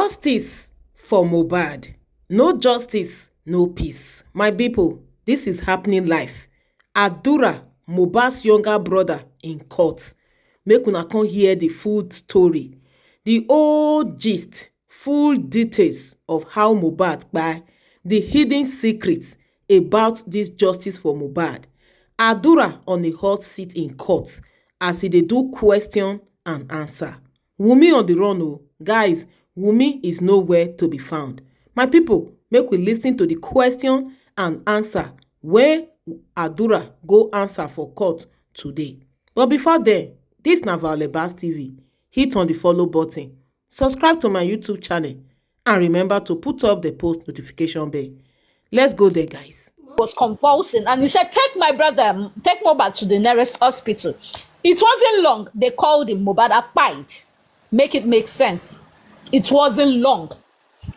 Justice for Mohbad. No justice, no peace. My people, this is happening live. Adura, Mohbad's younger brother, in court. Make una come hear the full story. The whole gist, full details of how Mohbad kpai, the hidden secrets about this justice for Mohbad. Adura on a hot seat in court as he dey do question and answer. Wummi on the run o. Guys, Wummi is nowhere to be found. My people, make we listen to the question and answer wey Adura go answer for court today. But before then, this na MOHBAD TV. Hit on the follow button, subscribe to my YouTube channel, and remember to put up the post notification bell. Let's go there, guys. Was convulsing, and he said, take my brother, take Mohbad to the nearest hospital. It wasn't long. They called him. Mohbad have died. Make it make sense. It wasn't long.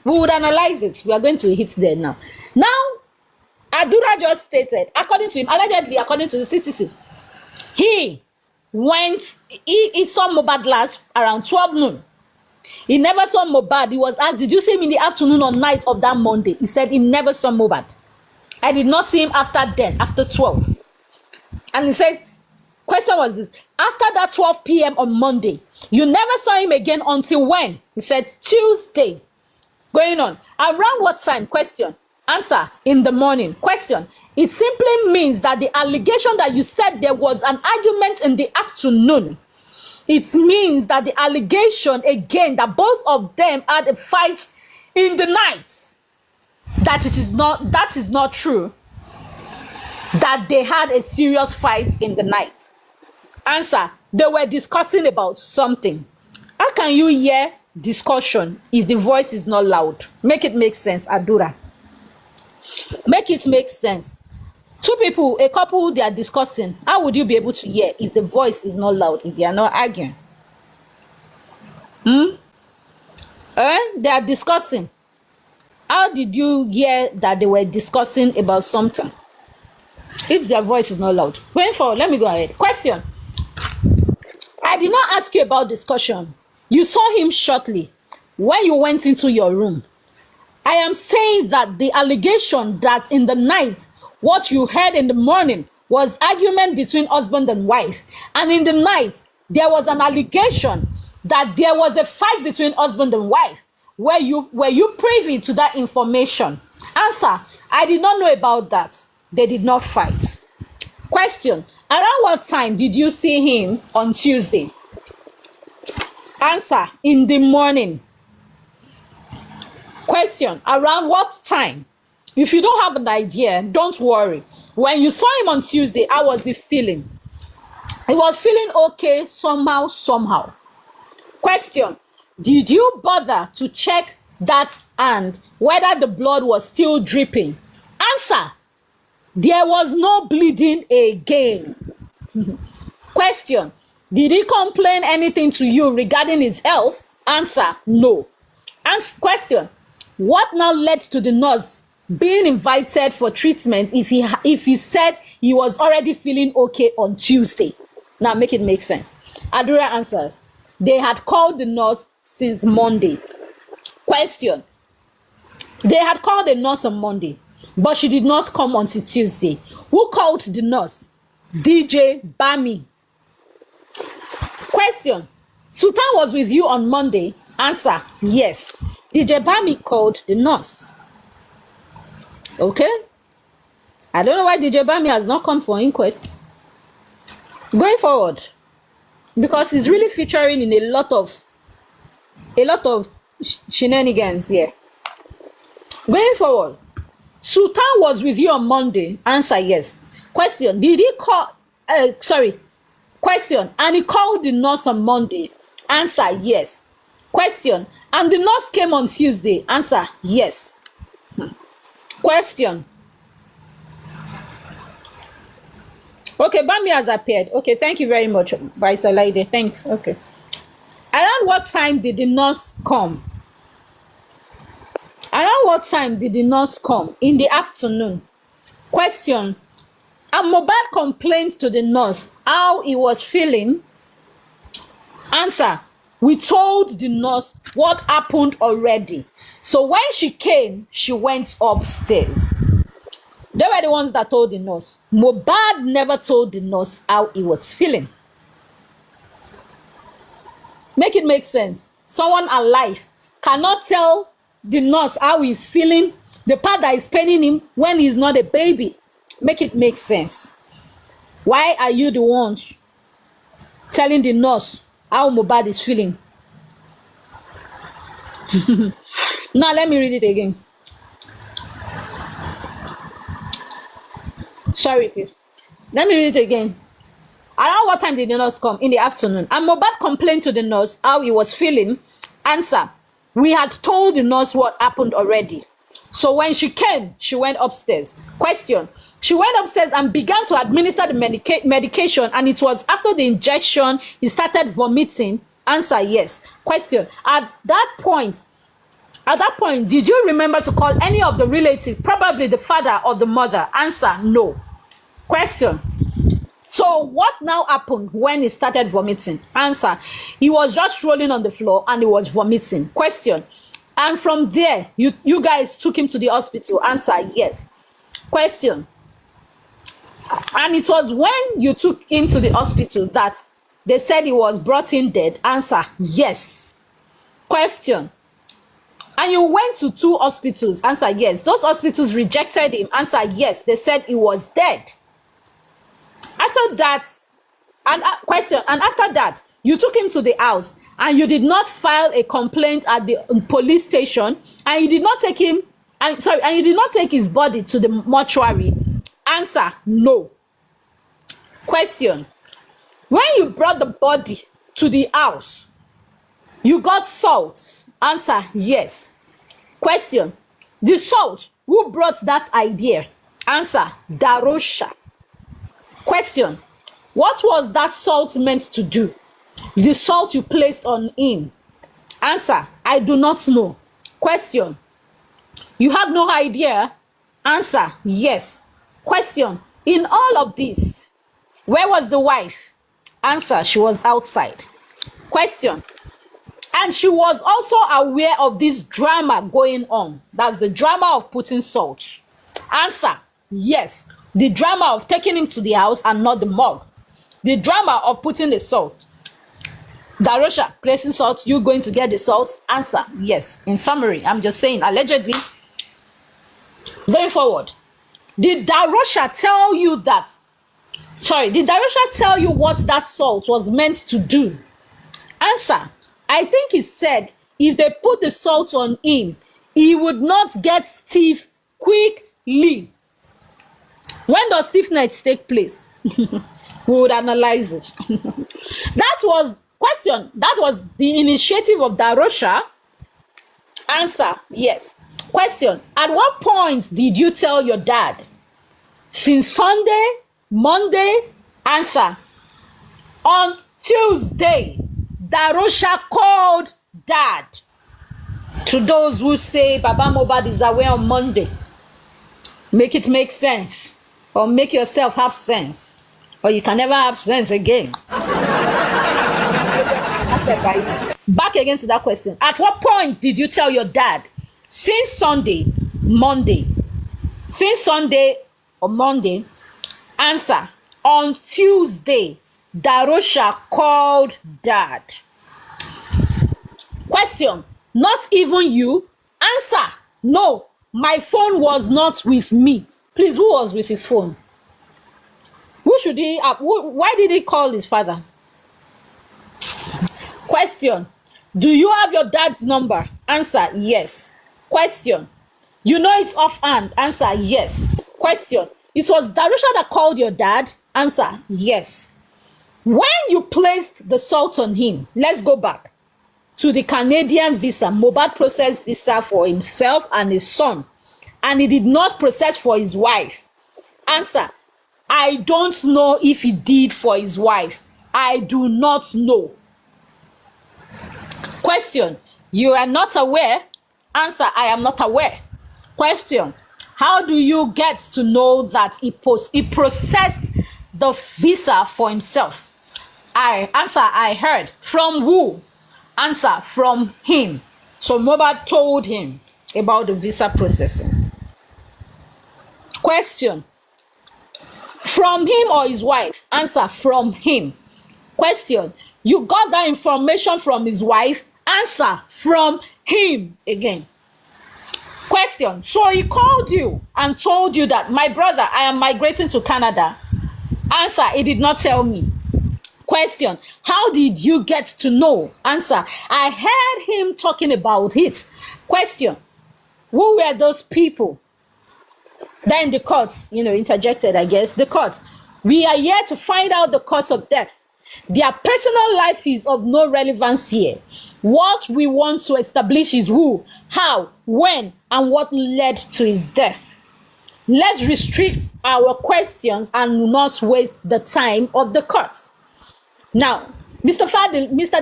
We would analyze it. We are going to hit there now. Now, Adura just stated, according to him, allegedly, according to the citizen, he saw Mohbad last around 12 noon. He never saw Mohbad. He was asked, did you see him in the afternoon or night of that Monday? He said he never saw Mohbad. I did not see him after then, after 12. And he says, question was this, after that 12 p.m. on Monday, you never saw him again until when? He said Tuesday. Going on. Around what time? Question. Answer. In the morning. Question. It simply means that the allegation that you said there was an argument in the afternoon. It means that the allegation again that both of them had a fight in the night. That is not true. That they had a serious fight in the night. Answer. They were discussing about something. How can you hear discussion if the voice is not loud? Make it make sense, Adura. Make it make sense. Two people, a couple, they are discussing. How would you be able to hear if the voice is not loud, if they are not arguing? They are discussing. How did you hear that they were discussing about something if their voice is not loud? Going forward, let me go ahead. Question. I did not ask you about discussion. You saw him shortly when you went into your room. I am saying that the allegation that in the night, what you heard in the morning was argument between husband and wife. And in the night, there was an allegation that there was a fight between husband and wife. Were you privy to that information? Answer. I did not know about that. They did not fight. Question. Around what time did you see him on Tuesday? Answer. In the morning. Question. Around what time? If you don't have an idea, don't worry. When you saw him on Tuesday, how was he feeling? He was feeling okay somehow. Question. Did you bother to check that hand, whether the blood was still dripping? Answer. There was no bleeding again. Question. Did he complain anything to you regarding his health? Answer. No. Question. What now led to the nurse being invited for treatment if he said he was already feeling okay on Tuesday? Now make it make sense. Adura answers. They had called the nurse since Monday. Question. They had called the nurse on Monday, but she did not come until Tuesday. Who called the nurse? DJ Bami. Question. Sultan was with you on Monday. Answer. Yes. DJ Bami called the nurse. Okay. I don't know why DJ Bami has not come for inquest. Going forward, because he's really featuring in a lot of shenanigans here. Going forward, Sultan was with you on Monday. Answer. Yes. Question. Did he call? Question. And he called the nurse on Monday. Answer. Yes. Question. And the nurse came on Tuesday. Answer. Yes. Question. Okay, Bami has appeared. Okay, thank you very much, Barrister Laide. Thanks. Okay. Around what time did the nurse come? Around what time did the nurse come? In the afternoon. Question. And Mohbad complained to the nurse how he was feeling. Answer. we told the nurse what happened already. So when she came, she went upstairs. They were the ones that told the nurse. Mohbad never told the nurse how he was feeling. Make it make sense. Someone alive cannot tell the nurse how he's feeling, the part that is paining him when he's not a baby. Make it make sense. Why are you the ones telling the nurse how Mohbad is feeling? Now let me read it again. Sorry, please. Let me read it again. Around what time did the nurse come? In the afternoon. And Mohbad complained to the nurse how he was feeling. Answer: we had told the nurse what happened already. So when she came, she went upstairs. Question: she went upstairs and began to administer the medication, and it was after the injection he started vomiting. Answer: yes. Question: at that point, did you remember to call any of the relatives, probably the father or the mother? Answer: no. Question: so what now happened when he started vomiting? Answer: he was just rolling on the floor and he was vomiting. Question: and from there, you guys took him to the hospital? Answer: yes. Question: and it was when you took him to the hospital that they said he was brought in dead? Answer: yes. Question: and you went to 2 hospitals? Answer: yes. Those hospitals rejected him? Answer: yes. They said he was dead. After that, question: and after that, you took him to the house and you did not file a complaint at the police station, and you did not take him, and you did not take his body to the mortuary? Answer: no. Question: when you brought the body to the house, you got salt? Answer: yes. Question: the salt, who brought that idea? Answer: Darosha. Question: what was that salt meant to do? The salt you placed on him? Answer: I do not know. Question: you had no idea? Answer: yes. Question: in all of this, where was the wife? Answer: she was outside. Question: and she was also aware of this drama going on? That's the drama of putting salt. Answer: yes. The drama of taking him to the house and not the morgue. The drama of putting the salt. Darosha placing salt, you going to get the salt? Answer: yes. In summary, I'm just saying, allegedly. Going forward, did Darosha tell you that? Did Darosha tell you what that salt was meant to do? Answer: I think he said if they put the salt on him, he would not get stiff quickly. When does stiffness take place? We would analyze it. That was question. That was the initiative of Darosha. Answer: yes. Question: at what point did you tell your dad? Since Sunday, Monday? Answer: on Tuesday. Darosha called dad. To those who say Baba Mohbad is away on Monday, make it make sense, or make yourself have sense, or you can never have sense again. Back again to that question. At what point did you tell your dad? Since Sunday, Monday. Since Sunday or Monday? Answer: on Tuesday. Darosha called dad. Question: not even you? Answer: no, my phone was not with me. Please, who was with his phone? Who should he have? Why did he call his father? Question: do you have your dad's number? Answer: yes. Question: you know it's offhand? Answer: yes. Question: it was Darosha that called your dad? Answer: yes. When you placed the salt on him, let's go back to the Canadian visa. Mohbad processed visa for himself and his son, and he did not process for his wife. Answer: I don't know if he did for his wife. I do not know. Question: you are not aware? Answer: I am not aware. Question: how do you get to know that he processed the visa for himself? I heard. From who? Answer, from him. So Mohbad told him about the visa processing. Question, from him or his wife? Answer, from him. Question, you got that information from his wife? Answer, from him again. Question, so he called you and told you that, my brother, I am migrating to Canada? Answer, he did not tell me. Question, how did you get to know? Answer, I heard him talking about it. Question, who were those people? Then the court, interjected, I guess. The court, we are here to find out the cause of death. Their personal life is of no relevance here. What we want to establish is who, how, when, and what led to his death. Let's restrict our questions and not waste the time of the court. Now, Mr.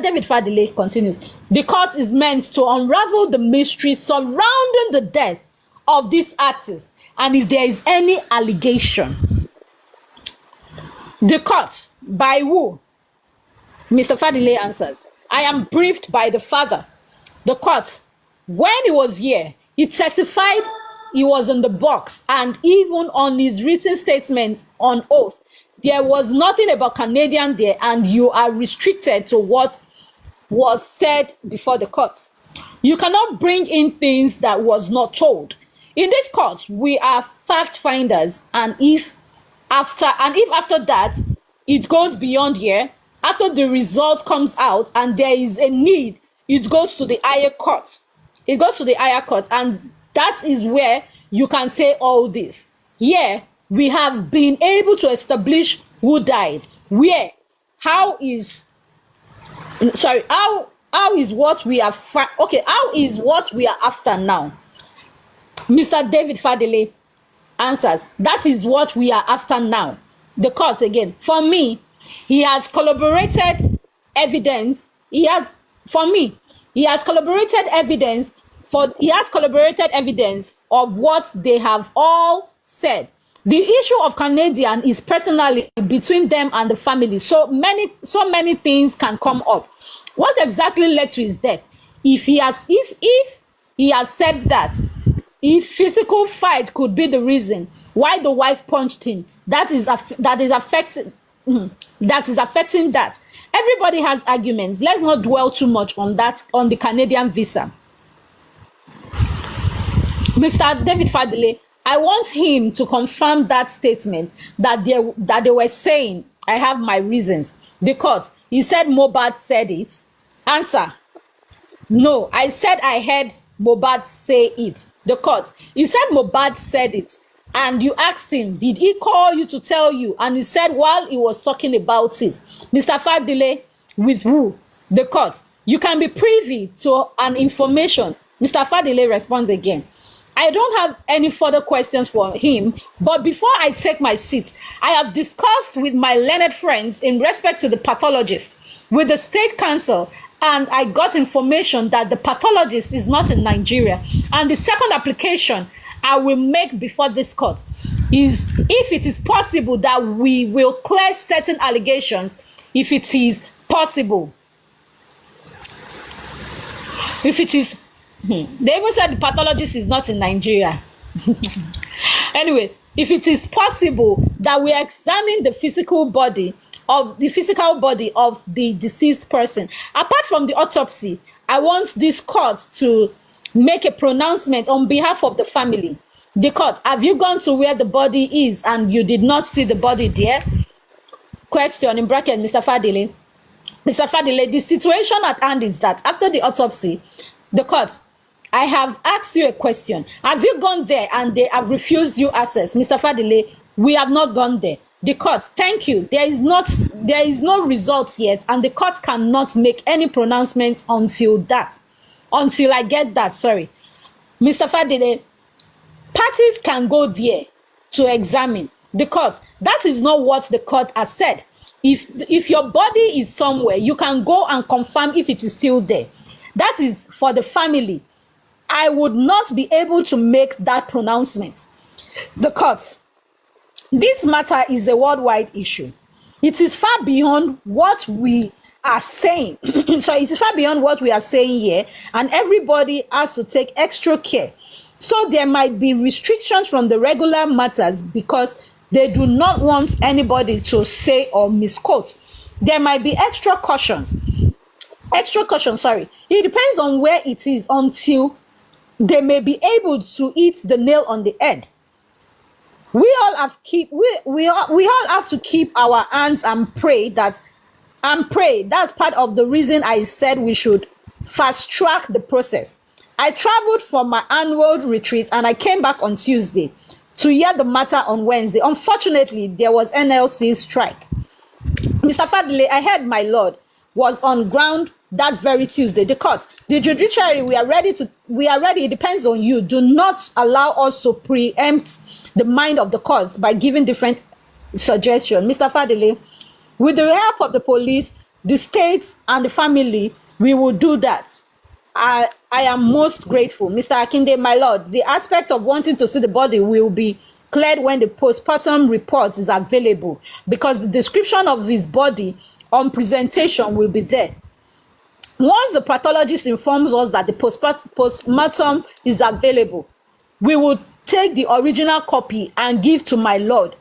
David Fadile continues. The court is meant to unravel the mystery surrounding the death of this artist, and if there is any allegation. The court, by who? Mr. Fadile answers, I am briefed by the father. The court, when he was here, he testified he was in the box, and even on his written statement on oath, there was nothing about Canadian there, and you are restricted to what was said before the court. You cannot bring in things that was not told. In this court, we are fact finders, and if after that it goes beyond here, after the result comes out and there is a need, it goes to the higher court. It goes to the higher court, and that is where you can say all this. Here, we have been able to establish who died. Where? How is what we are how is what we are after now? Mr. David Fadile answers, that is what we are after now. The court again, for me, he has corroborated evidence. He has corroborated evidence of what they have all said. The issue of Canadian is personally between them and the family. So many things can come up. What exactly led to his death? If he has said that, if physical fight could be the reason why the wife punched him, that is affecting that. Everybody has arguments. Let's not dwell too much on that, on the Canadian visa. Mr. David Fadile, I want him to confirm that statement that they were saying, I have my reasons. The court, he said Mohbad said it. Answer, no, I said I heard Mohbad say it. The court, he said Mohbad said it. And you asked him, did he call you to tell you? And he said while he was talking about it. Mr. Fadile, with who? The court, you can be privy to an information. Mr. Fadile responds again, I don't have any further questions for him, but before I take my seat, I have discussed with my learned friends in respect to the pathologist, with the state council, and I got information that the pathologist is not in Nigeria. And the second application I will make before this court is if it is possible that we will clear certain allegations, if it is possible. If it is, they even said the pathologist is not in Nigeria. Anyway, if it is possible that we examine the physical body of the deceased person, apart from the autopsy, I want this court to make a pronouncement on behalf of the family. The court, have you gone to where the body is and you did not see the body there? Question in bracket, Mr. Fadile. Mr. Fadile, the situation at hand is that after the autopsy, the court, I have asked you a question. Have you gone there and they have refused you access? Mr. Fadile, we have not gone there. The court, thank you. There is no results yet, and the court cannot make any pronouncement until I get that. Sorry. Mr. Fadile, parties can go there to examine. The court, that is not what the court has said. If your body is somewhere, you can go and confirm if it is still there. That is for the family. I would not be able to make that pronouncement. The court, this matter is a worldwide issue. It is far beyond what we are saying. So it is far beyond what we are saying here, and everybody has to take extra care. So there might be restrictions from the regular matters because they do not want anybody to say or misquote. There might be extra cautions. Sorry. It depends on where it is until they may be able to hit the nail on the head. We all have to keep our hands and pray. That's part of the reason I said we should fast track the process. I traveled for my annual retreat and I came back on Tuesday to hear the matter on Wednesday. Unfortunately, there was NLC strike. Mr. Fadile, I heard my lord was on ground that very Tuesday. The court, the judiciary, we are ready. It depends on you. Do not allow us to preempt the mind of the courts by giving different suggestions. Mr. Fadile, with the help of the police, the states, and the family, we will do that. I am most grateful. Mr. Akinde, my lord, the aspect of wanting to see the body will be cleared when the postmortem report is available, because the description of his body on presentation will be there. Once the pathologist informs us that the postmortem is available, we will take the original copy and give to my lord.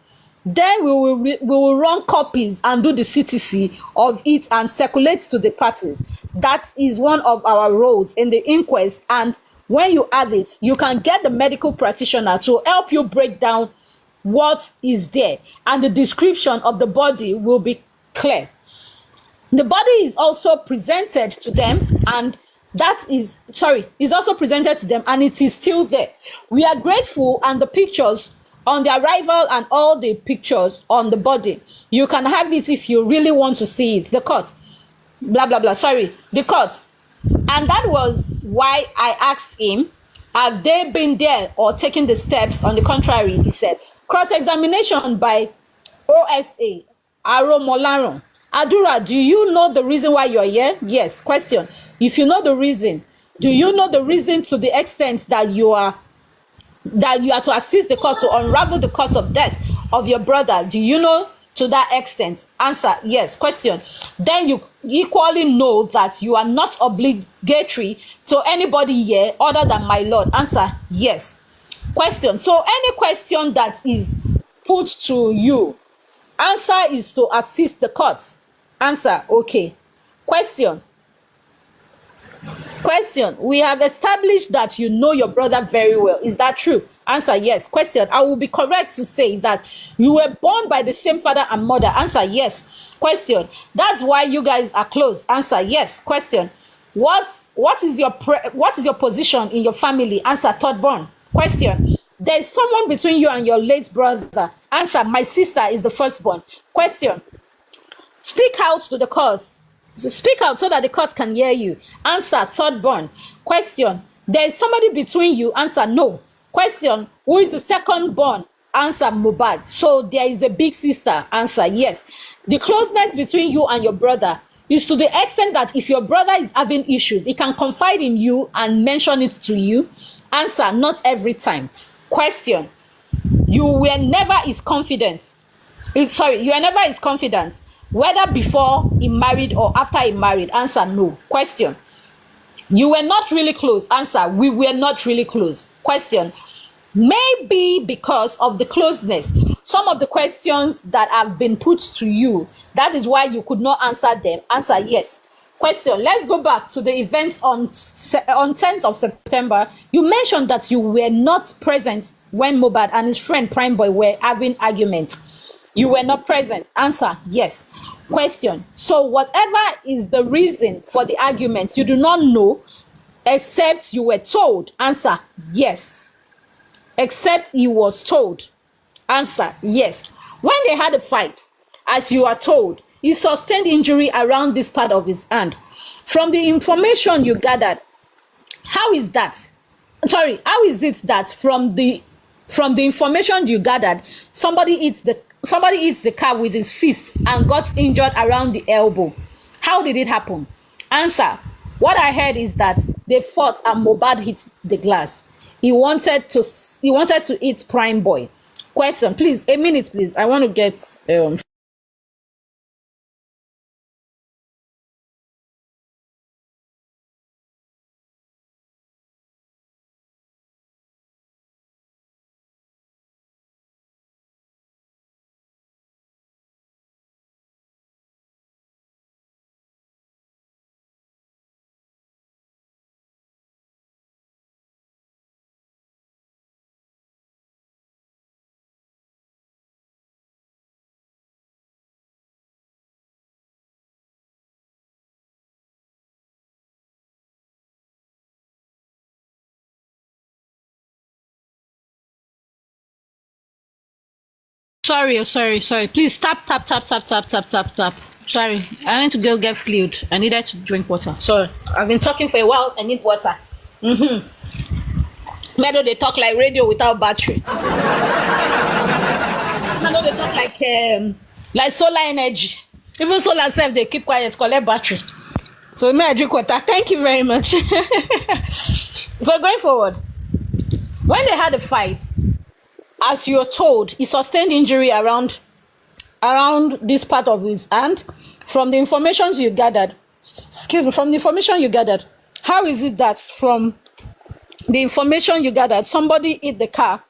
Then we will run copies and do the CTC of it and circulate to the parties. That is one of our roles in the inquest. And when you have it, you can get the medical practitioner to help you break down what is there. And the description of the body will be clear. The body is also presented to them, and is also presented to them, and it is still there. We are grateful, and the pictures on the arrival and all the pictures on the body, you can have it if you really want to see it. The court, the court. And that was why I asked him, have they been there or taken the steps? On the contrary, he said, cross-examination by OSA, Aro Molaron. Adura, do you know the reason why you're here? Yes. Question. If you know the reason, do you know the reason to the extent that you are to assist the court to unravel the cause of death of your brother? Do you know to that extent? Answer. Yes. Question. Then you equally know that you are not obligatory to anybody here other than my lord. Answer. Yes. Question. So any question that is put to you, answer is to assist the court. Answer. Okay. Question. We have established that you know your brother very well. Is that true? Answer. Yes. Question. I will be correct to say that you were born by the same father and mother. Answer. Yes. Question. That's why you guys are close. Answer. Yes. Question. What is your position in your family? Answer. Third born. Question. There is someone between you and your late brother. Answer. My sister is the firstborn. Question. Speak out to the cause. So speak out so that the court can hear you. Answer. Third born. Question. There is somebody between you. Answer. No. Question. Who is the second born? Answer. MOHBAD. So there is a big sister. Answer. Yes. The closeness between you and your brother is to the extent that if your brother is having issues, he can confide in you and mention it to you. Answer. Not every time. Question. You were never his confidant. You were never his confidant, whether before he married or after he married. Answer. No. Question. You were not really close. Answer. We were not really close. Question. Maybe because of the closeness, some of the questions that have been put to you, that is why you could not answer them. Answer. Yes. Question. Let's go back to the event on 10th of September. You mentioned that you were not present when MOHBAD and his friend Prime Boy were having arguments. You were not present. Answer. Yes. Question. So whatever is the reason for the argument, you do not know except you were told. Answer. Yes. Except he was told. Answer. Yes. When they had a fight, as you are told, he sustained injury around this part of his hand. From the information you gathered, how is it that from the information you gathered, somebody hits the car with his fist and got injured around the elbow? How did it happen? Answer. What I heard is that they fought and MOHBAD hit the glass. He wanted to hit Prime Boy. Question. Please, a minute, please. I want to get Sorry, oh, sorry. Please tap. Sorry, I need to go get fluid. I needed to drink water. Sorry, I've been talking for a while. I need water. Meadow, they talk like radio without battery. Meadow, they talk like solar energy. Even solar self, they keep quiet, collect battery. So may I drink water? Thank you very much. So going forward, when they had a fight, as you're told, he sustained injury around this part of his hand. From the information you gathered, how is it that from the information you gathered, somebody hit the car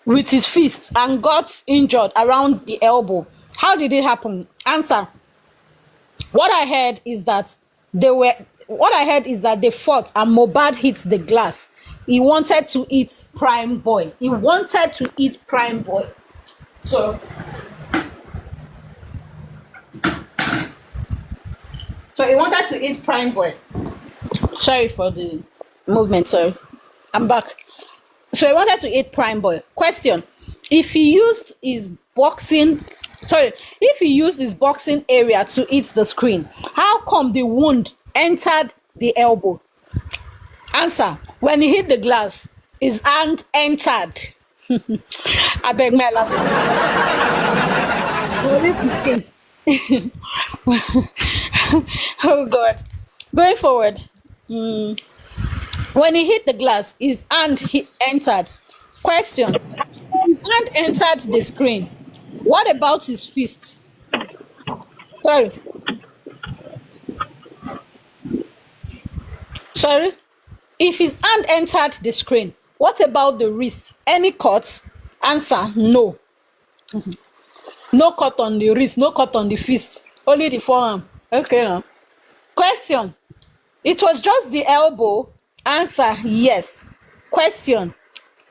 with his fist and got injured around the elbow? How did it happen? Answer. What I heard is that they fought and MOHBAD hit the glass. He wanted to eat Prime Boy. So he wanted to eat Prime Boy. Sorry for the movement, sorry. I'm back. So he wanted to eat Prime Boy. Question. If he used his boxing area to hit the screen, how come the wound entered the elbow? Answer. When he hit the glass, his hand entered. I beg my love. Oh God. Going forward. When he hit the glass, his hand entered. Question. His hand entered the screen. What about his fist? Sorry. If his hand entered the screen, what about the wrist? Any cut? Answer, no. No cut on the wrist, no cut on the fist, only the forearm. Okay now. Question. It was just the elbow. Answer, yes. Question.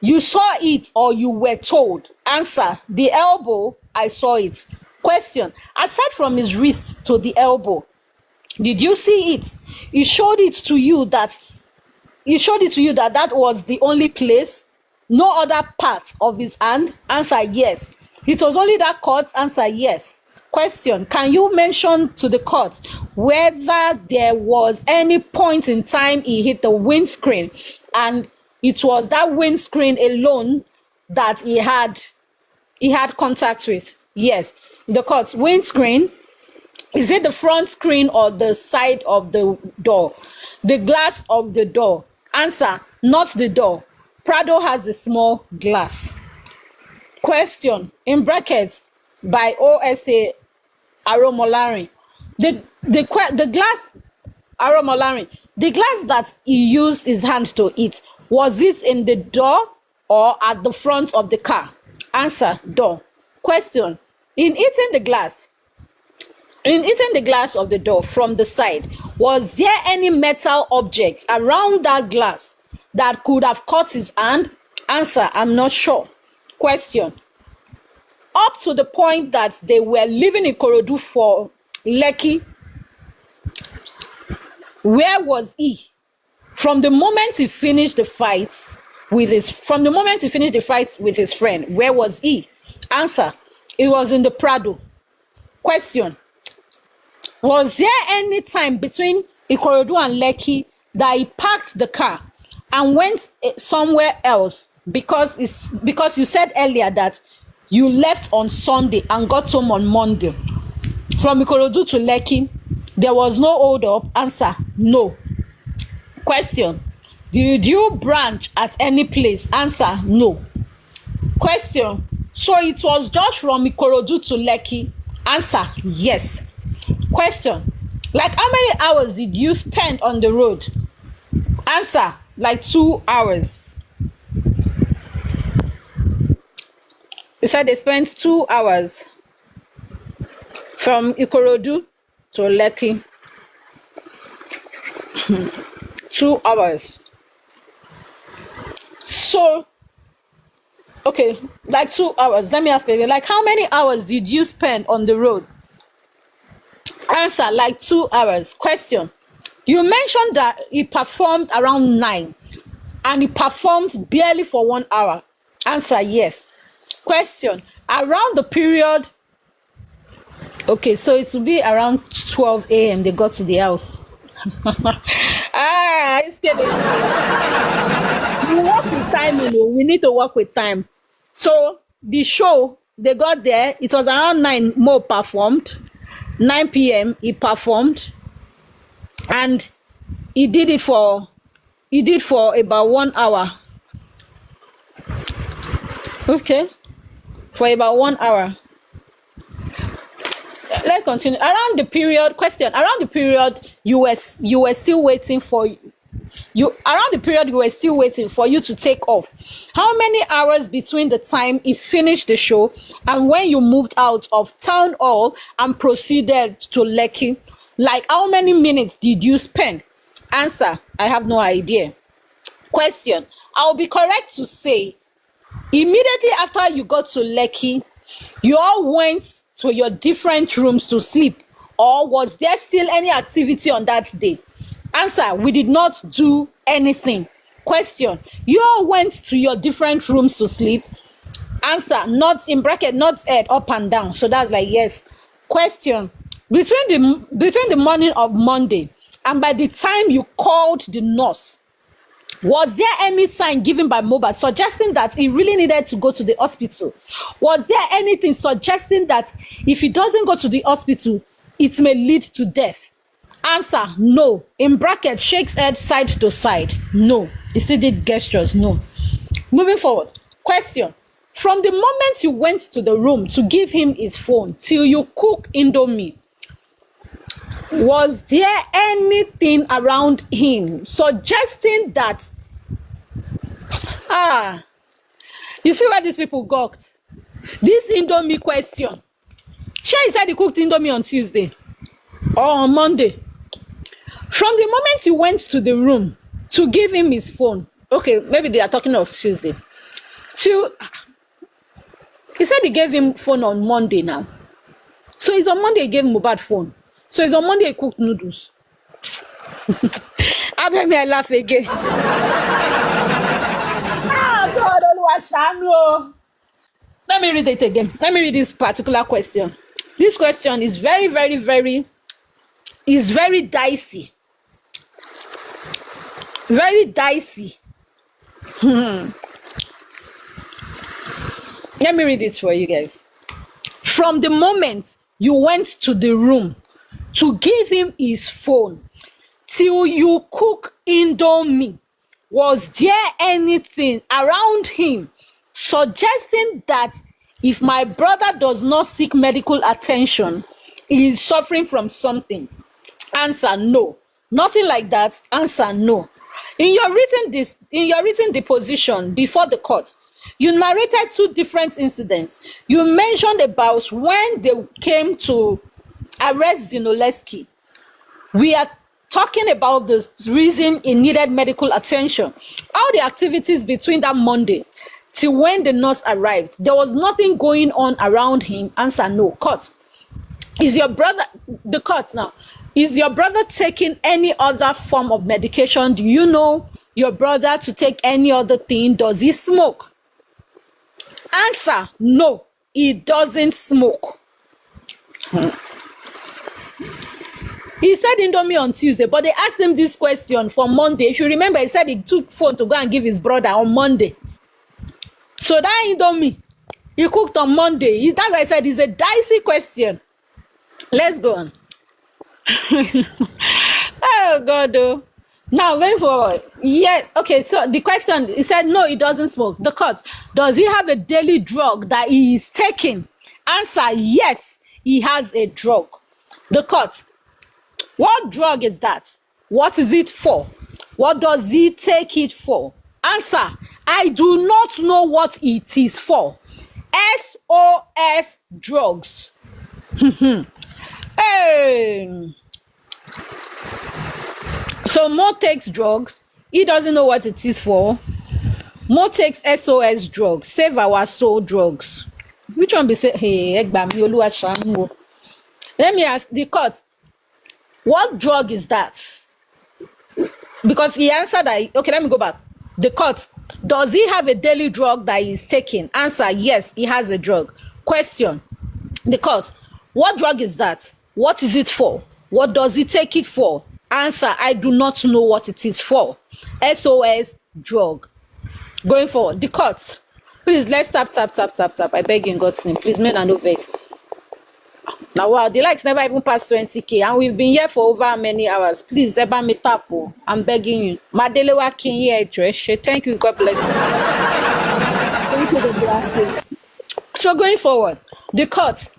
You saw it or you were told? Answer, the elbow, I saw it. Question. Aside from his wrist to the elbow, did you see it? He showed it to you that was the only place, no other part of his hand? Answer, yes. It was only that cut? Answer, yes. Question. Can you mention to the court whether there was any point in time he hit the windscreen and it was that windscreen alone that he had contact with? Yes. The court. Windscreen, is it the front screen or the side of the door? The glass of the door. Answer, not the door. Prado has a small glass. Question. In brackets by OSA Aromolari. The glass Aromolari. The glass that he used his hand to eat, was it in the door or at the front of the car? Answer, door. Question. In eating the glass of the door from the side, was there any metal object around that glass that could have cut his hand? Answer, I'm not sure. Question. Up to the point that they were living in Ikorodu for Lekki, where was he? From the moment he finished the fight with his friend, where was he? Answer, it was in the Prado. Question. Was there any time between Ikorodu and Lekki that he parked the car and went somewhere else? Because you said earlier that you left on Sunday and got home on Monday. From Ikorodu to Lekki, there was no hold up. Answer, no. Question. Did you branch at any place? Answer, no. Question. So it was just from Ikorodu to Lekki? Answer, yes. Question. Like how many hours did you spend on the road? Answer, like 2 hours. He said they spent 2 hours from Ikorodu to Lekki. 2 hours. So, okay, like 2 hours. Let me ask you again. Like how many hours did you spend on the road? Answer, like 2 hours. Question. You mentioned that he performed around 9 and he performed barely for 1 hour. Answer, yes. Question. Around the period, okay, so it will be around 12 a.m. they got to the house. It's kidding. We work with time, you know. We need to work with time. So the show, they got there. It was around 9. Mo performed. 9 p.m. he performed, and he did for about 1 hour. Okay, for about 1 hour. Let's continue. Around the period, you were still waiting for you. Around the period you were still waiting for you to take off. How many hours between the time he finished the show and when you moved out of town hall and proceeded to Lekki? Like, how many minutes did you spend? Answer: I have no idea. Question: I'll be correct to say immediately after you got to Lekki, you all went to your different rooms to sleep, or was there still any activity on that day? Answer: we did not do anything. Question: you all went to your different rooms to sleep? Answer: not in bracket, not head up and down. So that's like yes. Question: between the morning of Monday and by the time you called the nurse, was there any sign given by MOHBAD suggesting that he really needed to go to the hospital? Was there anything suggesting that if he doesn't go to the hospital, it may lead to death? Answer: no. In bracket, shakes head side to side. No. He still did gestures. No. Moving forward. Question: from the moment you went to the room to give him his phone till you cook Indomie, was there anything around him suggesting that you see where these people gawked? This Indomie question. Sure, he said he cooked Indomie on Tuesday or on Monday. From the moment you went to the room to give him his phone, okay, maybe they are talking of Tuesday, he said he gave him phone on Monday now. So it's on Monday he gave MOHBAD phone. So it's on Monday he cooked noodles. I bet me I laugh again. God, Oluwashanu. Let me read it again. Let me read this particular question. This question is very, very, very, is very dicey. Very dicey. Let me read it for you guys. From the moment you went to the room to give him his phone till you cook Indomie, was there anything around him suggesting that if my brother does not seek medical attention, he is suffering from something? Answer: no. Nothing like that. Answer: no. In your written deposition before the court, you narrated 2 different incidents. You mentioned about when they came to arrest Zinoleski. We are talking about the reason he needed medical attention. All the activities between that Monday till when the nurse arrived, there was nothing going on around him. Answer: no. Court: is your brother, the court now, is your brother taking any other form of medication? Do you know your brother to take any other thing? Does he smoke? Answer: no, he doesn't smoke. He said Indomie on Tuesday, but they asked him this question for Monday. If you remember, he said he took phone to go and give his brother on Monday. So that Indomie he cooked on Monday. That's why I said it's a dicey question. Let's go on. Oh God, oh. Now going forward. Yeah, okay, so the question, he said no, he doesn't smoke. The court: does he have a daily drug that he is taking? Answer: yes, he has a drug. The court: what drug is that? What is it for? What does he take it for? Answer: I do not know what it is for. SOS drugs. Hey. So Mo takes drugs. He doesn't know what it is for. Mo takes SOS drugs. Save our soul drugs. Which one be say? Hey, let me ask the court: what drug is that? Because he answered that. Okay, let me go back. The court: does he have a daily drug that he's taking? Answer: yes, he has a drug. Question. The court. What drug is that? What is it for? What does he take it for? Answer. I do not know what it is for. SOS drug. Going forward. The court. Please, let's tap. I beg you in God's name. Please, men and no vex. Now, wow, the likes never even passed 20K, and we've been here for over many hours. Please, Eba me tap. I'm begging you. Madelewa Kinye Expőṣe. Thank you. God bless you. Thank you. God bless you. So, going forward, the court.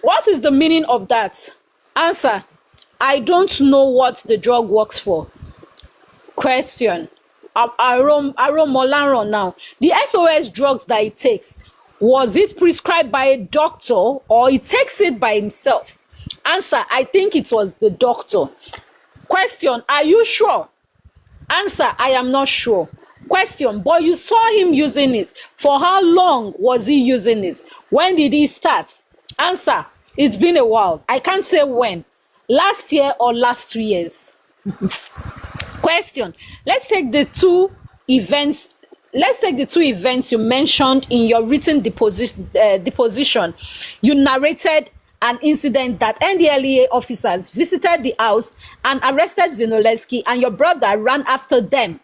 What is the meaning of that? Answer. I don't know what the drug works for. Question. Aromolaron now. The SOS drugs that he takes, was it prescribed by a doctor or he takes it by himself? Answer. I think it was the doctor. Question. Are you sure? Answer. I am not sure. Question. But you saw him using it. For how long was he using it? When did he start? Answer. It's been a while. I can't say when. Last year or last 2 years. Question. Let's take the two events you mentioned in your written deposition. You narrated an incident that NDLEA officers visited the house and arrested Zinoleski, and your brother ran after them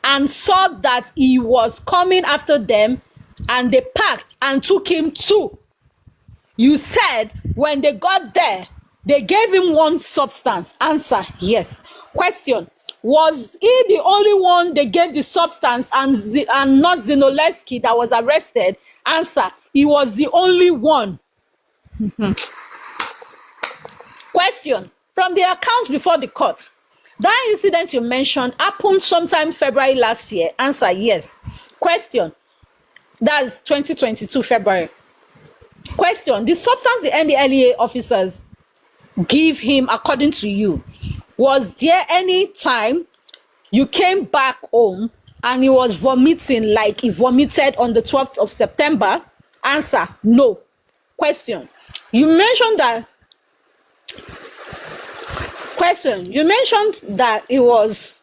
and saw that he was coming after them, and they packed and took him too. You said when they got there, they gave him one substance. Answer. Yes. Question. Was he the only one they gave the substance and not Zinoleski that was arrested? Answer. He was the only one. Question. From the account before the court, that incident you mentioned happened sometime February last year. Answer. Yes. Question. That's 2022 February. Question. The substance the NDLEA officers give him, according to you, was there any time you came back home and he was vomiting like he vomited on the 12th of September? Answer. No. Question. You mentioned that it was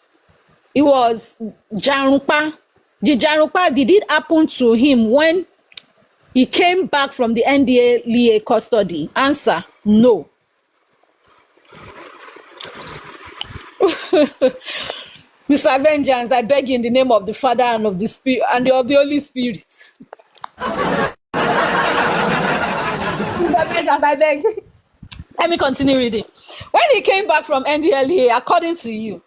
Jarupa. The Jarupa, did it happen to him when he came back from the NDLEA custody? Answer. No. Mr. Vengeance, I beg you in the name of the Father and of the Spirit and of the Holy Spirit. Mr. Vengeance, I beg. Let me continue reading. When he came back from NDLEA, according to you,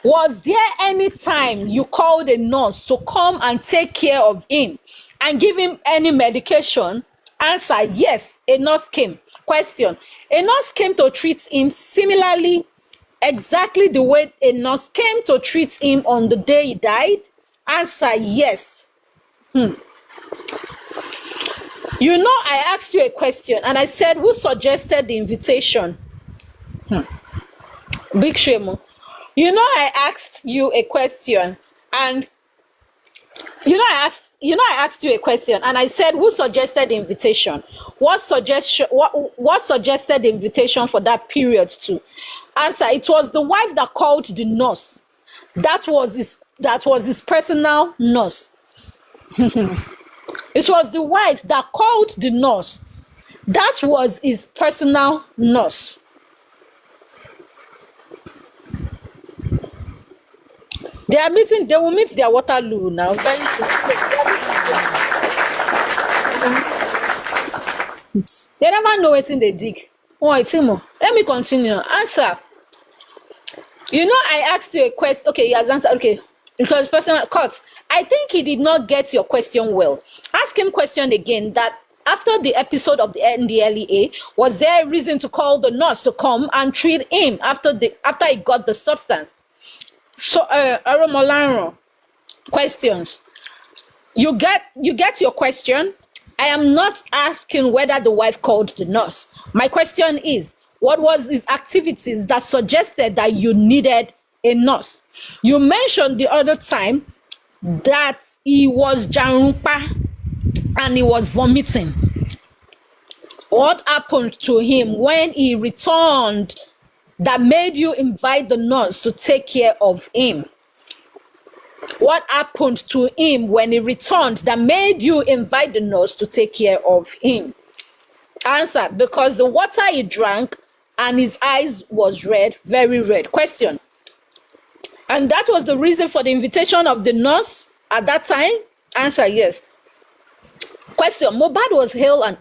was there any time you called a nurse to come and take care of him and give him any medication? Answer. Yes, a nurse came. Question. A nurse came to treat him similarly, exactly the way a nurse came to treat him on the day he died? Answer. Yes. You know, I asked you a question and I said, who suggested the invitation? Big shame. You know, I asked you a question and I asked you a question and I said, who suggested the invitation? What suggested the invitation for that period too? Answer. It was the wife that called the nurse. That was his personal nurse. It was the wife that called the nurse. That was his personal nurse. They will meet their Waterloo now very soon. They never know what's in the dig. Oh, it's more. Let me continue. Answer. You know, I asked you a question. Okay, he has answered. Okay, it was personal. Cut. I think he did not get your question well. Ask him question again. That after the episode of the NDLEA, was there a reason to call the nurse to come and treat him after he got the substance? So, Aromolaron, questions. You get your question. I am not asking whether the wife called the nurse. My question is, what was his activities that suggested that you needed a nurse? You mentioned the other time that he was Jarupa and he was vomiting. What happened to him when he returned that made you invite the nurse to take care of him? What happened to him when he returned that made you invite the nurse to take care of him? Answer, because the water he drank and his eyes was red, very red. Question, and that was the reason for the invitation of the nurse at that time? Answer, yes. Question, Mohbad was hale and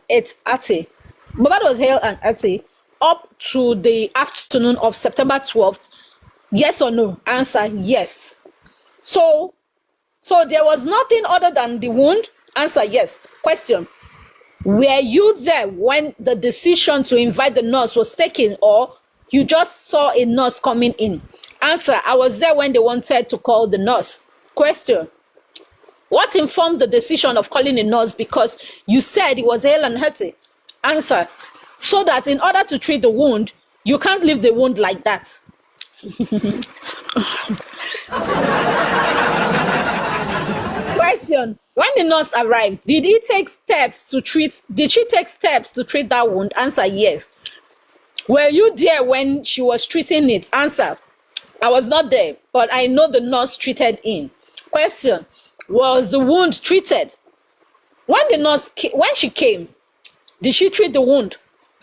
hearty. Mohbad was hale and hearty up to the afternoon of September 12th. Yes or no? Answer, yes. So there was nothing other than the wound? Answer, yes. Question, were you there when the decision to invite the nurse was taken, or you just saw a nurse coming in? Answer, I was there when they wanted to call the nurse. Question, what informed the decision of calling a nurse? Because you said it was hale and hearty. Answer, so that in order to treat the wound, you can't leave the wound like that. Question, when the nurse arrived, did she take steps to treat that wound? Answer, yes. Were you there when she was treating it? Answer, I was not there, but I know the nurse treated him. Question, was the wound treated? When she came, did she treat the wound?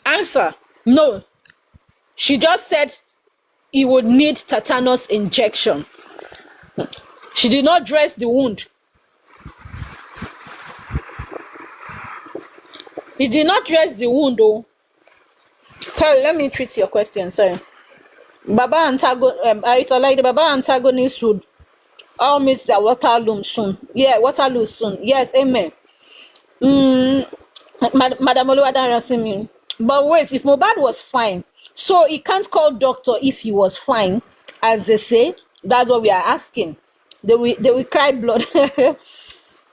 Answer, no. She just said he would need tetanus injection. She did not dress the wound. He did not dress the wound, though. Sorry, let me treat your question. Sorry. Baba antagonist would all meet their Waterloo soon. Yeah, Waterloo soon. Yes, amen. Madam Oluwadarasimi. But wait, if Mohbad was fine, so he can't call doctor if he was fine, as they say. That's what we are asking. They will cry blood.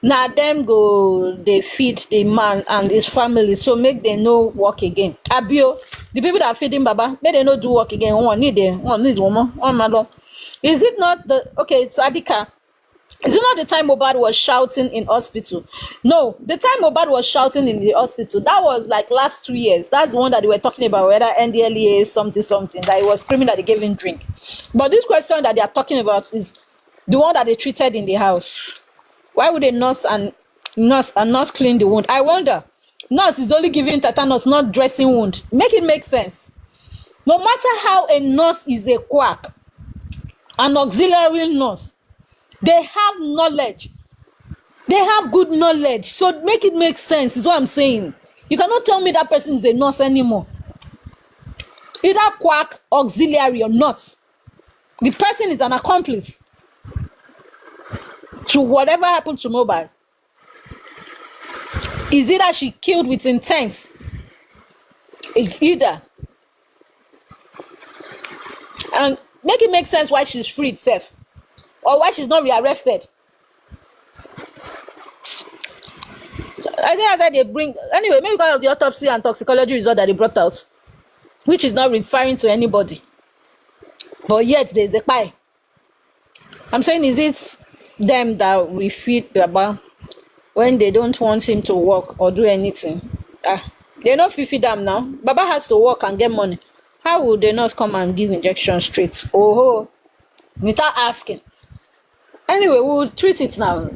Now them go, they feed the man and his family, so make them no work again. Abio, the people that are feeding Baba, make them no do work again. One need one more. Is it not the okay? So Adika, is it not the time Mohbad was shouting in hospital? No, the time Mohbad was shouting in the hospital, that was like last 2 years. That's the one that they were talking about, whether NDLEA something that he was screaming that they gave him drink. But this question that they are talking about is the one that they treated in the house. Why would a nurse clean the wound? I wonder. Nurse is only giving tetanus, not dressing wound. Make it make sense. No matter how a nurse is a quack, an auxiliary nurse, they have knowledge. They have good knowledge. So make it make sense is what I'm saying. You cannot tell me that person is a nurse anymore. Either quack, auxiliary, or not. The person is an accomplice to whatever happened to Mohbad. Is it that she killed with intent? It's either. And make it make sense why she's free itself, or why she's not rearrested. I think as they bring anyway, maybe because of the autopsy and toxicology result that they brought out, which is not referring to anybody, but yet there's a pie. I'm saying, is it them that we feed Baba when they don't want him to work or do anything? They not feed them now. Baba has to work and get money. How would they not come and give injection straight? Without asking. Anyway, we'll treat it now.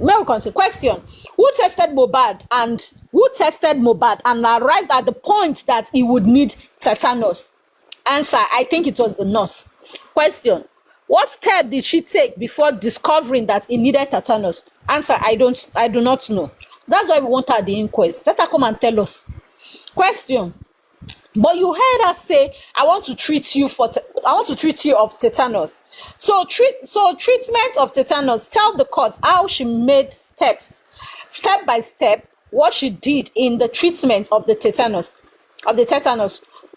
Question: Who tested Mohbad and arrived at the point that he would need tetanus? Answer: I think it was the nurse. Question: What step did she take before discovering that he needed tetanus? Answer: I do not know. That's why we want her at the inquest. Let her come and tell us. Question: But you heard her say, I want to treat you of tetanus. So treatment of tetanus. Tell the court how she made step by step, what she did in the treatment of the tetanus.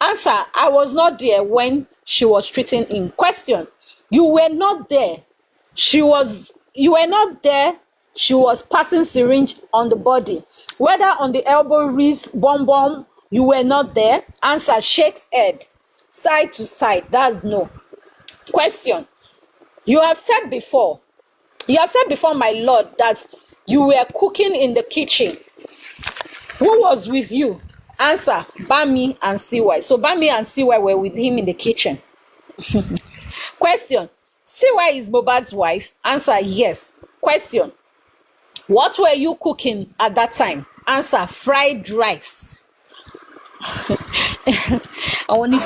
Answer: I was not there when she was treating him. Question: You were not there. You were not there. She was passing syringe on the body, whether on the elbow, wrist, bum. You were not there. Answer: shakes head, side to side. That's no. Question: You have said before, my lord, that you were cooking in the kitchen. Who was with you? Answer: Bami and CY. So Bami and CY were with him in the kitchen. Question: CY is Mohbad's wife. Answer: yes. Question: what were you cooking at that time? Answer: fried rice. Only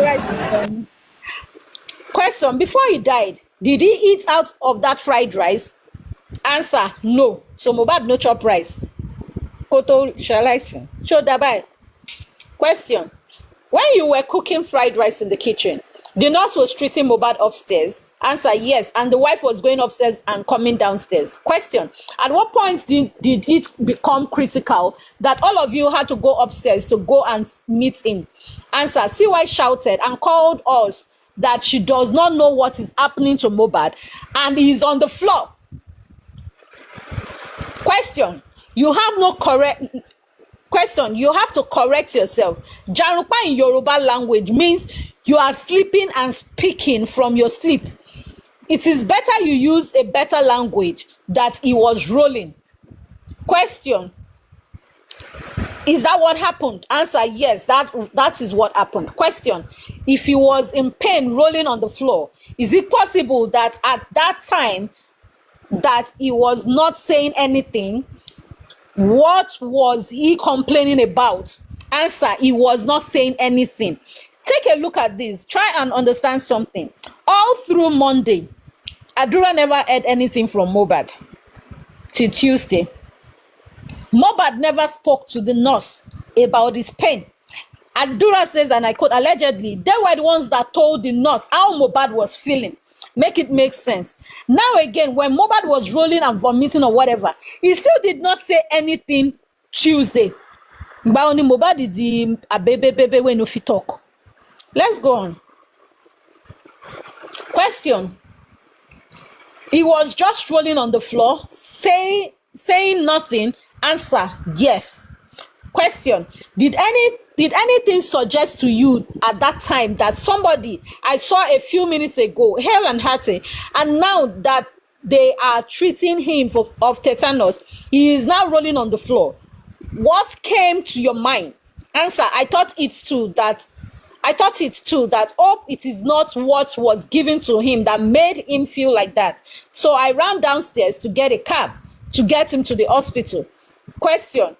rice is Question: before he died, did he eat out of that fried rice? Answer: no. So Mohbad no chop rice. Koto shalaisin. Show dabai. Question: when you were cooking fried rice in the kitchen, the nurse was treating Mohbad upstairs. Answer: yes. And the wife was going upstairs and coming downstairs. Question: at what point did it become critical that all of you had to go upstairs to go and meet him? Answer: CY shouted and called us that she does not know what is happening to Mohbad and he is on the floor. Question: you have no correct question. You have to correct yourself. Jarupa in Yoruba language means you are sleeping and speaking from your sleep. It is better you use a better language that he was rolling. Question: is that what happened? Answer: yes, that is what happened. Question: if he was in pain rolling on the floor, is it possible that at that time that he was not saying anything? What was he complaining about? Answer: he was not saying anything. Take a look at this. Try and understand something. All through Monday, Adura never heard anything from Mohbad till Tuesday. Mohbad never spoke to the nurse about his pain. Adura says, and I quote, allegedly, they were the ones that told the nurse how Mohbad was feeling. Make it make sense. Now again, when Mohbad was rolling and vomiting or whatever, he still did not say anything Tuesday. But only Mohbad did the baby when you talk. Let's go on. Question: he was just rolling on the floor, saying nothing. Answer: yes. Question: did anything suggest to you at that time that somebody I saw a few minutes ago, hale and hearty, and now that they are treating him of tetanus, he is now rolling on the floor? What came to your mind? Answer: I thought it too that oh, it is not what was given to him that made him feel like that. So I ran downstairs to get a cab to get him to the hospital. Question: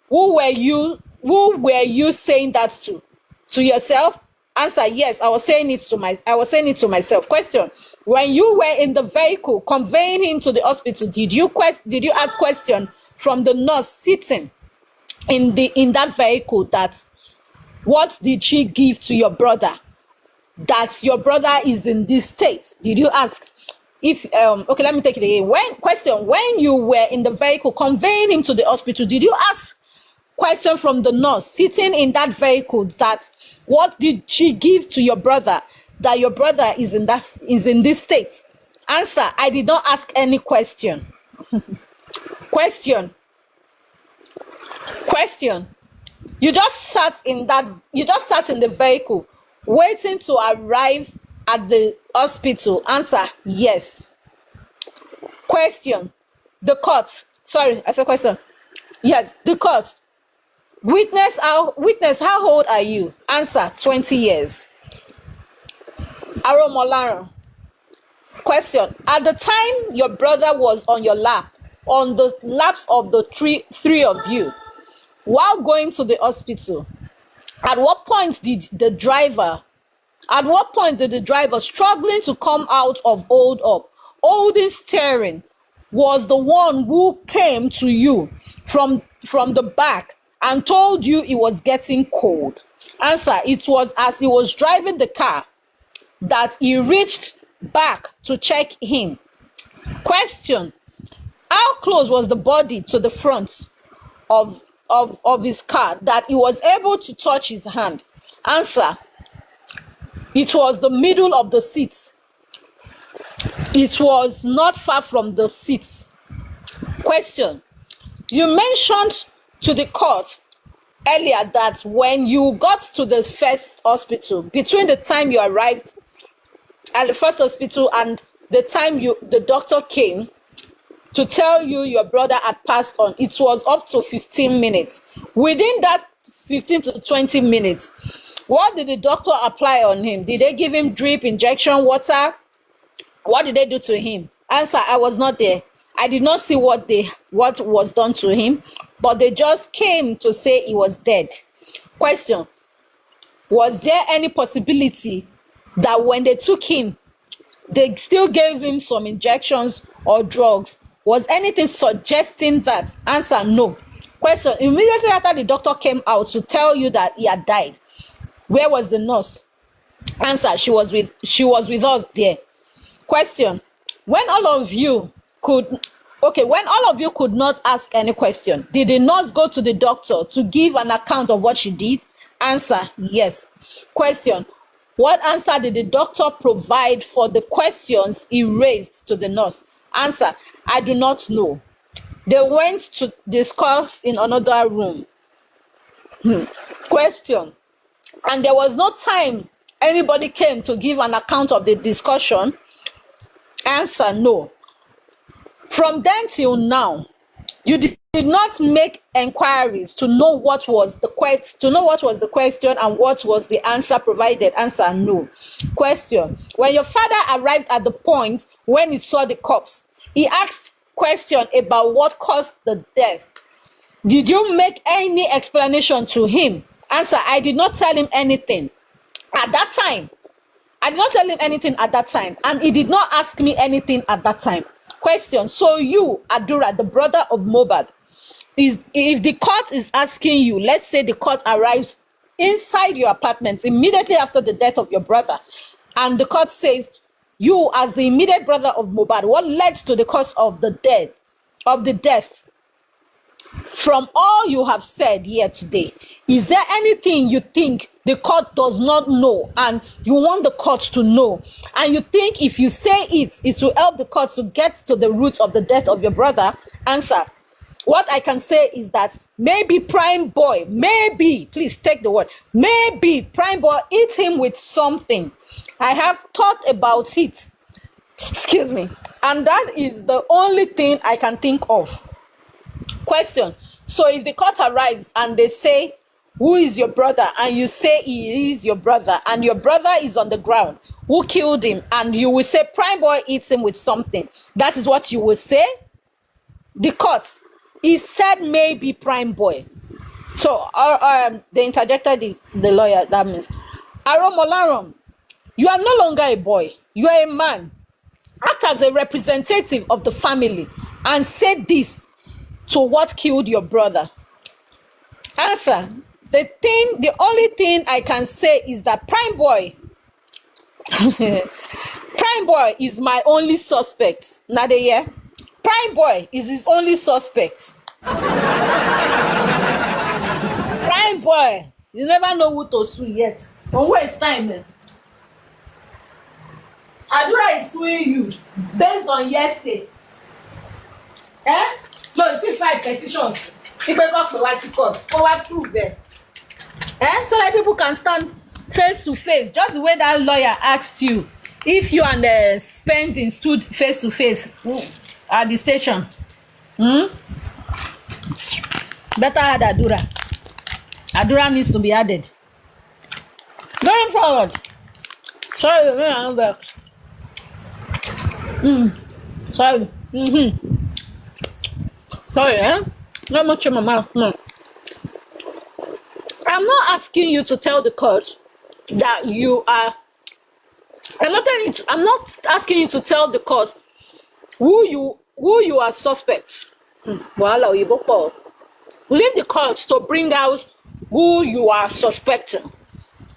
who were you saying that to? To yourself? Answer: yes, I was saying it to myself. Question: when you were in the vehicle conveying him to the hospital, did you ask question from the nurse sitting in that vehicle that what did she give to your brother that your brother is in this state? Did you ask? If okay, let me take it again. When you were in the vehicle conveying him to the hospital, did you ask question from the nurse sitting in that vehicle that what did she give to your brother that your brother is in this state? Answer: I did not ask any question. Question: you just sat in the vehicle waiting to arrive at the hospital. Answer: yes. Question: the court. Sorry, I said question. Yes, the court. Witness, how old are you? Answer: 20 years. Aromolaro. Question: at the time your brother was on your lap, on the laps of the three of you, while going to the hospital, at what point did the driver, struggling to come out of holding steering, was the one who came to you from the back and told you it was getting cold? Answer: it was as he was driving the car that he reached back to check him. Question: how close was the body to the front of his car that he was able to touch his hand? Answer: it was the middle of the seat. It was not far from the seat. Question: you mentioned to the court earlier that when you got to the first hospital, between the time you arrived at the first hospital and the time the doctor came to tell you your brother had passed on, it was up to 15 minutes. Within that 15 to 20 minutes, what did the doctor apply on him? Did they give him drip, injection, water? What did they do to him? Answer, I was not there. I did not see what was done to him, but they just came to say he was dead. Question, was there any possibility that when they took him, they still gave him some injections or drugs? Was anything suggesting that? Answer, no. Question, immediately after the doctor came out to tell you that he had died, where was the nurse? Answer, she was with us there. Question, when all of you could not ask any question, did the nurse go to the doctor to give an account of what she did? Answer, yes. Question, what answer did the doctor provide for the questions he raised to the nurse? Answer, I do not know. They went to discuss in another room. Question, and there was no time anybody came to give an account of the discussion? Answer, no. From then till now, you did not make inquiries to know what was the question and what was the answer provided? Answer, no. Question, when your father arrived at the point when he saw the corpse, he asked question about what caused the death. Did you make any explanation to him? Answer, I did not tell him anything at that time. I did not tell him anything at that time, and he did not ask me anything at that time. Question, so you, Adura, the brother of MOHBAD, if the court is asking you, let's say the court arrives inside your apartment immediately after the death of your brother, and the court says, you as the immediate brother of MOHBAD, what led to the cause of the death? From all you have said here today, is there anything you think the court does not know and you want the court to know, and you think if you say it will help the court to get to the root of the death of your brother? Answer, what I can say is that maybe Prime Boy, please take the word, maybe Prime Boy eat him with something. I have thought about it, excuse me, and that is the only thing I can think of. Question, so if the court arrives and they say, who is your brother? And you say he is your brother, and your brother is on the ground, who killed him? And you will say Prime Boy eats him with something. That is what you will say? The court, he said maybe Prime Boy. So they interjected the lawyer, that means, Aromolarom, you are no longer a boy, you are a man. Act as a representative of the family and say this to what killed your brother. Answer, the only thing I can say is that Prime Boy is my only suspect. Nadeya, Prime Boy is his only suspect. Prime Boy, you never know who to sue yet. Don't waste time, man. Adura is suing you based on hearsay. No, it's 5 petitions. People talk to white court. Forward proof there. So that people can stand face to face. Just the way that lawyer asked you. If you and the spending stood face to face at the station. Better add Adura. Adura needs to be added. Going forward. Sorry, I'm back. Sorry. Sorry, not much in my mouth. No. I'm not asking you to tell the court that you are. I'm not asking you to tell the court who you are suspect. Leave the court to bring out who you are suspecting.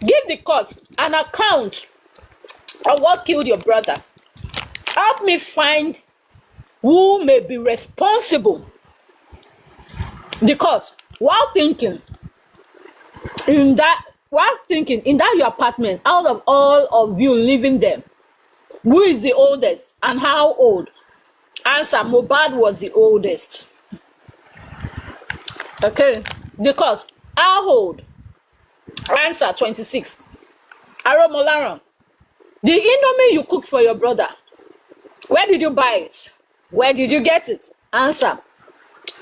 Give the court an account of what killed your brother. Help me find who may be responsible. The court, while thinking in that your apartment, out of all of you living there, who is the oldest and how old? Answer, MOHBAD was the oldest. Okay, the court, how old? Answer, 26. Aromolaram, the indomie you cooked for your brother, where did you buy it? Where did you get it? Answer,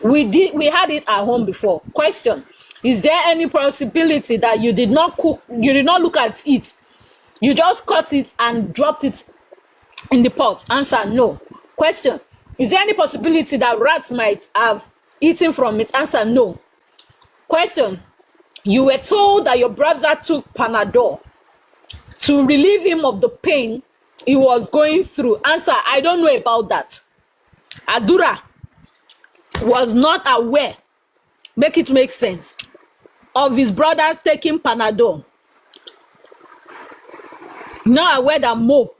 we had it at home before. Question, is there any possibility that you did not cook, you did not look at it, you just cut it and dropped it in the pot? Answer, no. Question, is there any possibility that rats might have eaten from it? Answer, no. Question, you were told that your brother took Panadol to relieve him of the pain he was going through. Answer, I don't know about that. Adura was not aware, make it make sense, of his brother taking Panadol. Not aware that Mo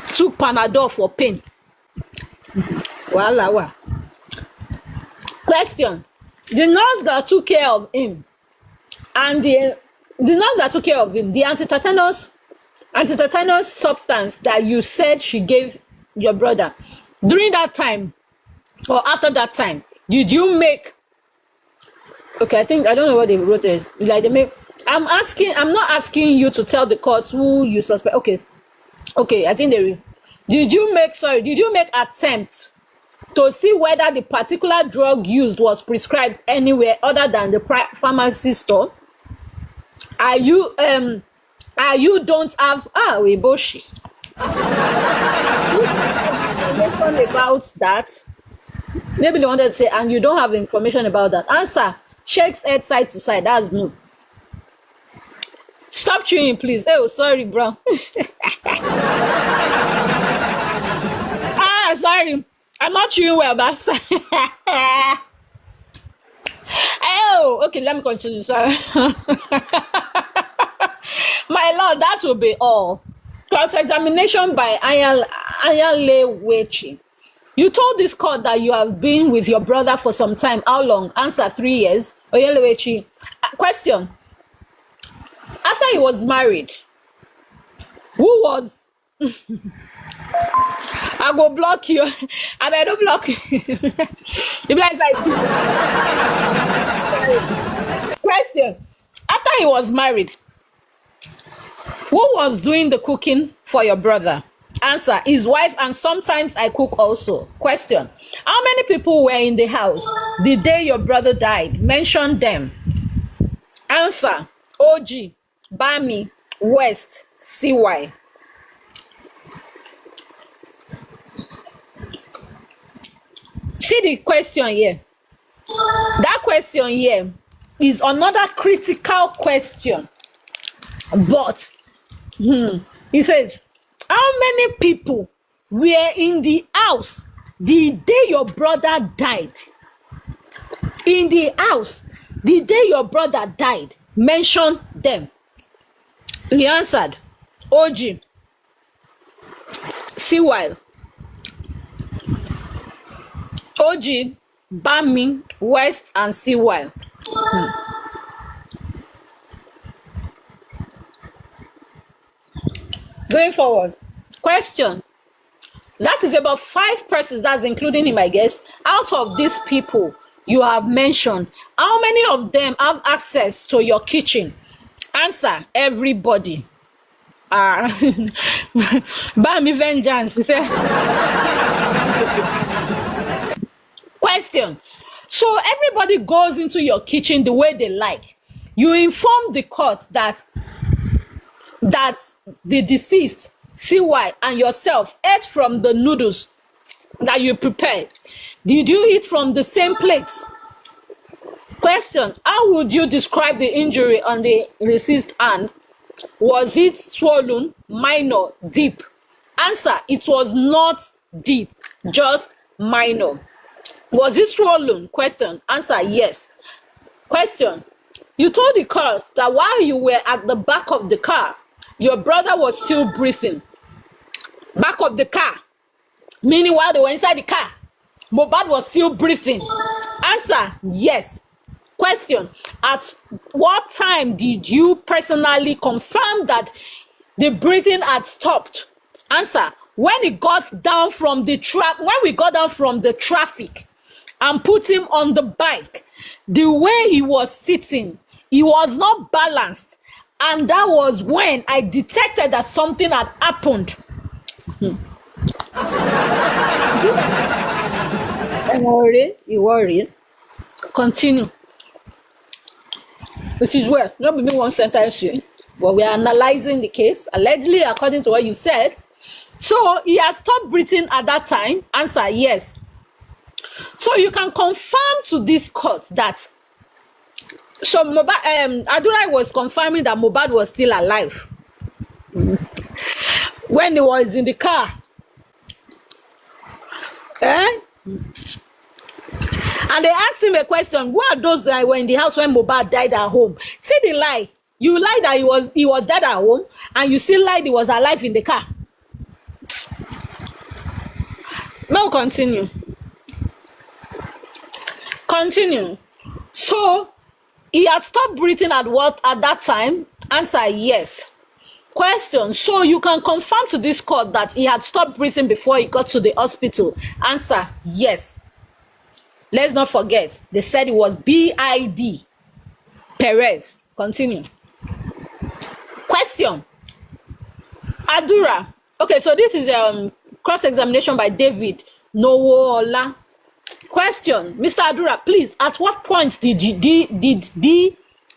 took Panadol for pain. Wow. Question, the nurse that took care of him and the nurse that took care of him, the antitetanus substance that you said she gave your brother, during that time or after that time, did you make, okay, I don't know what they wrote there, like they make, I'm not asking you to tell the court who you suspect. Okay, I think they will. Did you make attempts to see whether the particular drug used was prescribed anywhere other than the pharmacy store? Are you don't have Weboshi information about that? Maybe they wanted to say, and you don't have information about that. Answer, shakes head side to side. That's no. Stop chewing, please. Oh, sorry, bro. Sorry. I'm not chewing well, but oh, okay, let me continue. Sorry. My lord, that will be all. Cross-examination by Ayale Wechi. You told this court that you have been with your brother for some time. How long? Answer, 3 years. Ayale Wechi. Question. After he was married, who was... I go block you, and I don't block you. You guys, question. After he was married, who was doing the cooking for your brother? Answer, his wife, and sometimes I cook also. Question. How many people were in the house the day your brother died? Mention them. Answer, OG, Bami, West, CY. See the question here. That question here is another critical question. But he says, how many people were in the house the day your brother died? In the house the day your brother died. Mention them. He answered, OG, CY, OG, Bami, West, and CY. Going forward. Question. That is about 5 persons, that's including him, I guess. Out of these people you have mentioned, how many of them have access to your kitchen? Answer, everybody. Bami vengeance. Question. So everybody goes into your kitchen the way they like. You inform the court that the deceased, CY, and yourself ate from the noodles that you prepared. Did you eat from the same plates? Question. How would you describe the injury on the deceased hand? Was it swollen, minor, deep? Answer, it was not deep, just minor. Was it swollen? Question. Answer, yes. Question. You told the court that while you were at the back of the car, your brother was still breathing. Back of the car, meaning while they were inside the car, MOHBAD was still breathing. Answer, yes. Question. At what time did you personally confirm that the breathing had stopped? Answer, when we got down from the traffic and put him on the bike, the way he was sitting, he was not balanced, and that was when I detected that something had happened. You worried. Continue. This is where not be one sentence here, but we are analyzing the case. Allegedly, according to what you said, So he has stopped breathing at that time. Answer, yes. So you can confirm to this court that so Adura was confirming that Mohbad was still alive when he was in the car. And they asked him a question. Who are those that were in the house when Mohbad died at home? See the lie. You lied that he was dead at home, and you still lied he was alive in the car. Now continue. So he had stopped breathing at that time? Answer, yes. Question, so you can confirm to this court that he had stopped breathing before he got to the hospital? Answer, yes. Let's not forget, they said it was BID. Perez. Continue. Question. Adura. Okay, so this is cross-examination by David Nowoola. Question. Mr. Adura, please, at what point did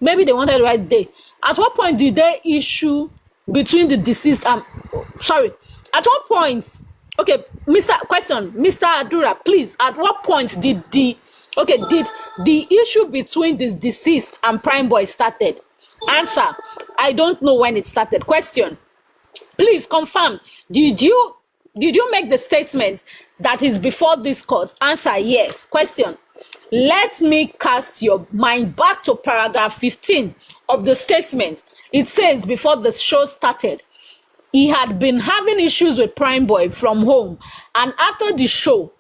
maybe they wanted to write day. At what point did they issue between the deceased and at what point, okay, Mr. Adura, please, at what point did the issue between the deceased and Prime Boy started? Answer, I don't know when it started. Question, please confirm, did you make the statement that is before this court? Answer, yes. Question, let me cast your mind back to paragraph 15 of the statement. It says before the show started, he had been having issues with Prime Boy from home, and after the show,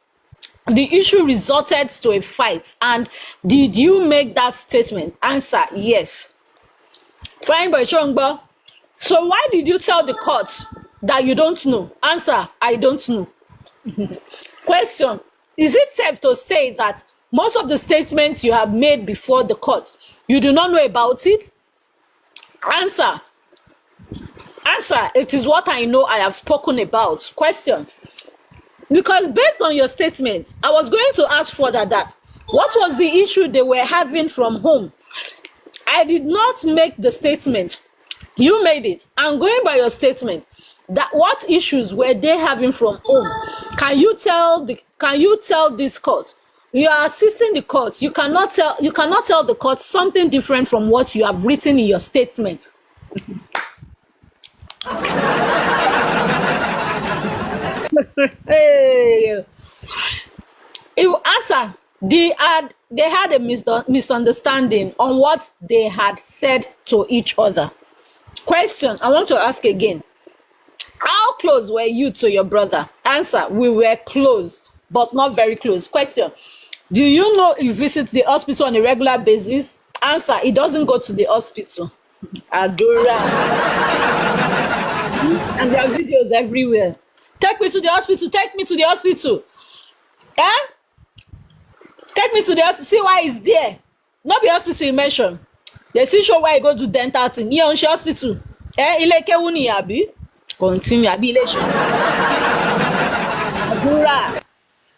the issue resulted to a fight. And did you make that statement? Answer, yes. Prime Boy Shongbo, so why did you tell the court that you don't know? Answer, I don't know. Question, is it safe to say that most of the statements you have made before the court, you do not know about it? Answer, it is what I know I have spoken about. Question, because based on your statement, I was going to ask further that what was the issue they were having from home? I did not make the statement. You made it. I'm going by your statement. That what issues were they having from home? Can you tell this court? You are assisting the court. You cannot tell the court something different from what you have written in your statement. Hey. You answer. They had a misunderstanding on what they had said to each other. Question, I want to ask again. How close were you to your brother? Answer, we were close, but not very close. Question, do you know he visits the hospital on a regular basis? Answer, he doesn't go to the hospital. Adura. And there are videos everywhere. Take me to the hospital, take me to the hospital. Eh? Take me to the hospital, see why he's there. Not the hospital you mentioned. They still show why he go to dental thing. Here on the hospital. Ileke wuni abi. Continue abi elation. Adura.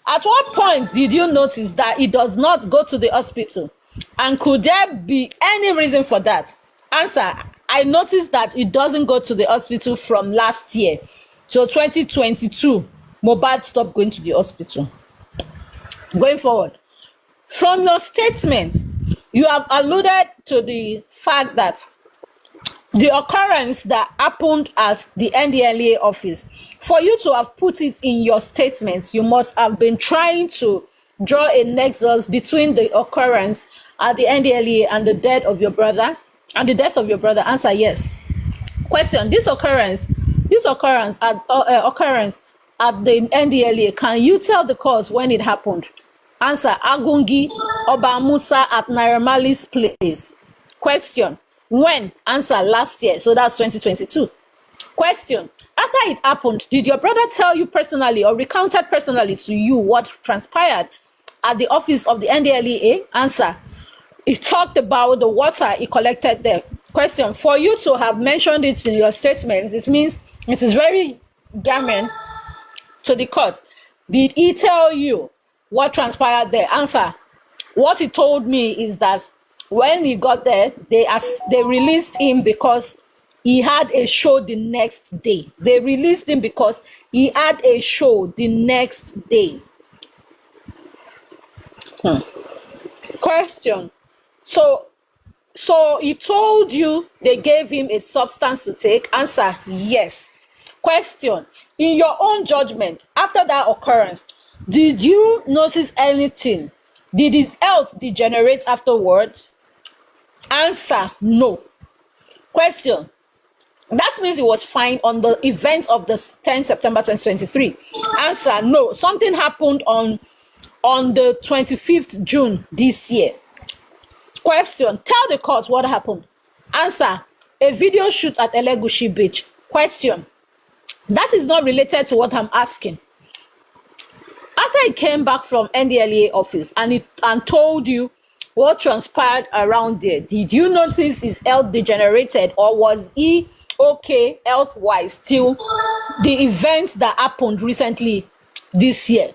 At what point did you notice that he does not go to the hospital? And could there be any reason for that? Answer, I noticed that he doesn't go to the hospital from last year. So 2022, Mohbad stopped going to the hospital. Going forward. From your statement, you have alluded to the fact that the occurrence that happened at the NDLEA office, for you to have put it in your statement, you must have been trying to draw a nexus between the occurrence at the NDLEA and the death of your brother. Answer, yes. Question, this occurrence at the NDLEA, can you tell the cause when it happened? Answer, Agungi Oba Musa at Naira Marley's place. Question, when? Answer, last year, so that's 2022. Question, after it happened, did your brother tell you personally or recounted personally to you what transpired at the office of the NDLEA? Answer, he talked about the water he collected there. Question, for you to have mentioned it in your statements, it means it is very germane to the court. Did he tell you what transpired there? Answer, what he told me is that when he got there, they released him because he had a show the next day. They released him because he had a show the next day. Question. So he told you they gave him a substance to take? Answer, yes. Question. In your own judgment, after that occurrence, did you notice anything? Did his health degenerate afterwards? Answer, no. Question. That means he was fine on the event of the 10th September 2023. Answer, no. Something happened on the 25th June this year. Question. Tell the court what happened. Answer, a video shoot at Elegushi Beach. Question. That is not related to what I'm asking. After he came back from NDLEA office and told you what transpired around there, did you notice his health degenerated, or was he okay health-wise till the events that happened recently this year?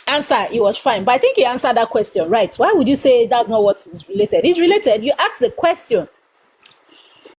Answer, he was fine. But I think he answered that question, right? Why would you say that's not what is related? It's related. You asked the question.